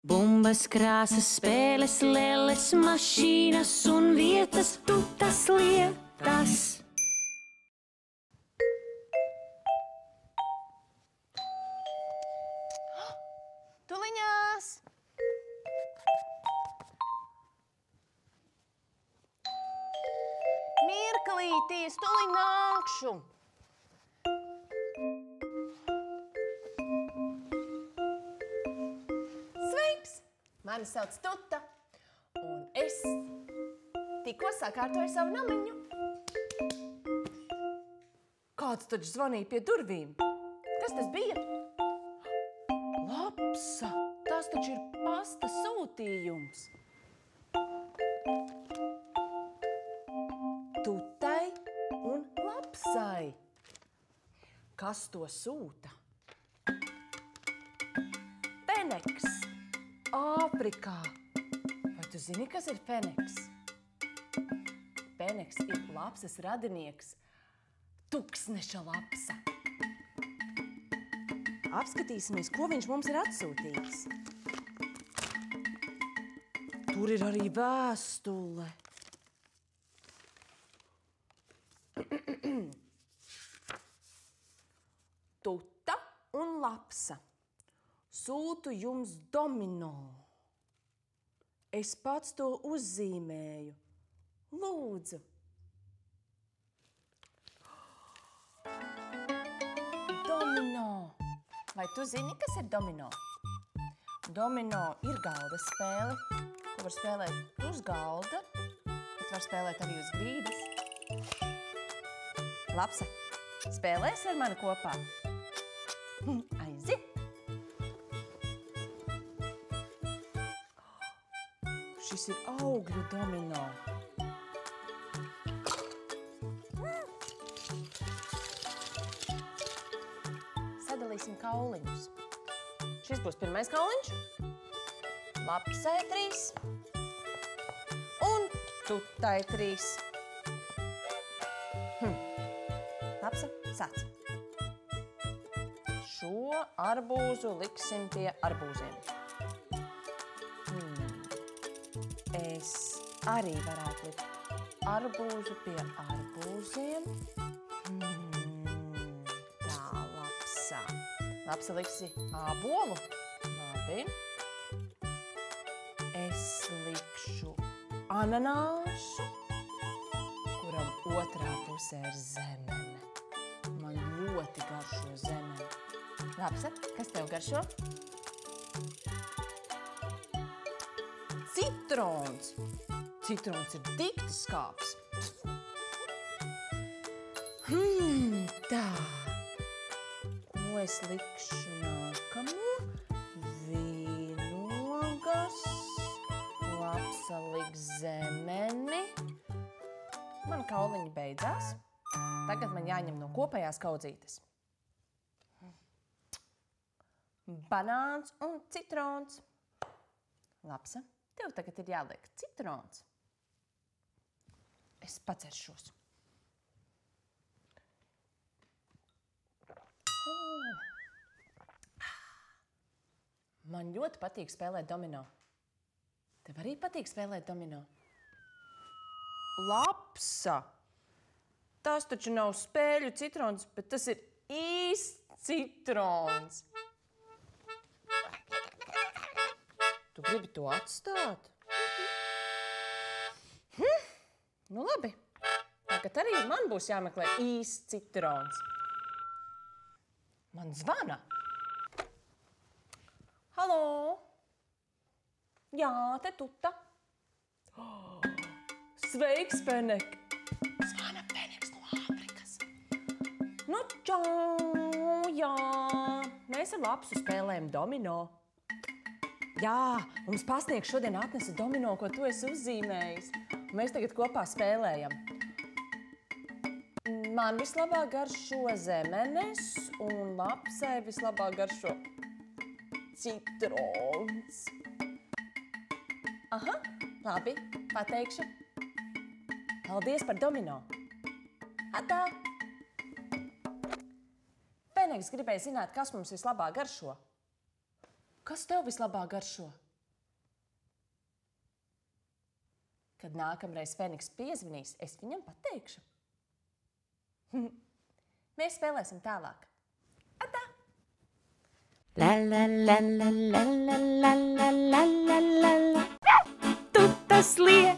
Bumbas, krāsas, spēles, lēles, mašīnas un vietas, tutas lietas. Tuliņās! Mirklītī, es tuliņ nākšu! Sveiks! Mani sauc Tuta, un es tikko sakārtoju savu namiņu. Kāds taču zvanīja pie durvīm? Kas tas bija? Lapsa! Tas taču ir pasta sūtījums. Tutai un Lapsai. Kas to sūta? Feneks. Āfrikā. Vai tu zini, kas ir feneks? Feneks ir lapsas radinieks. Tuksneša lapsa. Apskatīsimies, ko viņš mums ir atsūtījis. Tur ir arī vēstule. Tuta un Lapsa. Sūtu jums domino. Es pats to uzzīmēju. Lūdzu. Domino. Vai tu zini, kas ir domino? Domino ir galda spēle, ko var spēlēt uz galda, bet var spēlēt arī uz grīdas. Lapsa, spēlēs ar mani kopā? Aiziet! Šis ir augļu domino. Sadalīsim kauliņus. Šis būs pirmais kauliņš. Lapsai 3. Un Tutai 3. Lapsa, sāc. Šo arbūzu liksim pie arbūziem. Es arī varētu likt arbūzu pie arbūziem. Tā, Lapsa. Lapsa liksi ābolu. Labi. Es likšu ananāšu, kuram otrā pusē ir zemene. Man ļoti garšo zemene. Lapsa, kas tev garšo? Citrons. Citrons ir dikti skāps. Tā. Ko es likšu nākamo? Vīnogas. Lapsa liks zemeni. Man kauliņi beidzās. Tagad man jāņem no kopējās kaudzītes. Banāns un citrons. Lapsa, tev tagad ir jāliek citrons. Es paceršos. Man ļoti patīk spēlēt domino. Tev arī patīk spēlēt domino? Lapsa! Tas taču nav spēļu citrons, bet tas ir īsts citrons. Tu gribi to atstāt? Nu labi. Tagad arī man būs jāmeklē īsts citrons. Man zvana. Halo? Jā, te Tuta. Sveiks, Fenek. Zvana Feneks no Āfrikas. Nu, čau, jā. Mēs ar Lapsu spēlējam domino. Jā, mums pasniegs šodien atnesa domino, ko tu esi uzzīmējis. Mēs tagad kopā spēlējam. Man vislabāk garšo zemenes un Lapsai vislabāk garšo citrons. Aha, labi, pateikšu. Paldies par domino. Atā! Feneks gribēja zināt, kas mums vislabāk garšo. Kas tev vislabāk garšo? Kad nākamreiz Feniks piezvanīs, es viņam pateikšu. Mēs spēlēsim tālāk. Atā! La la la la la la la la la la la. Tu tas liek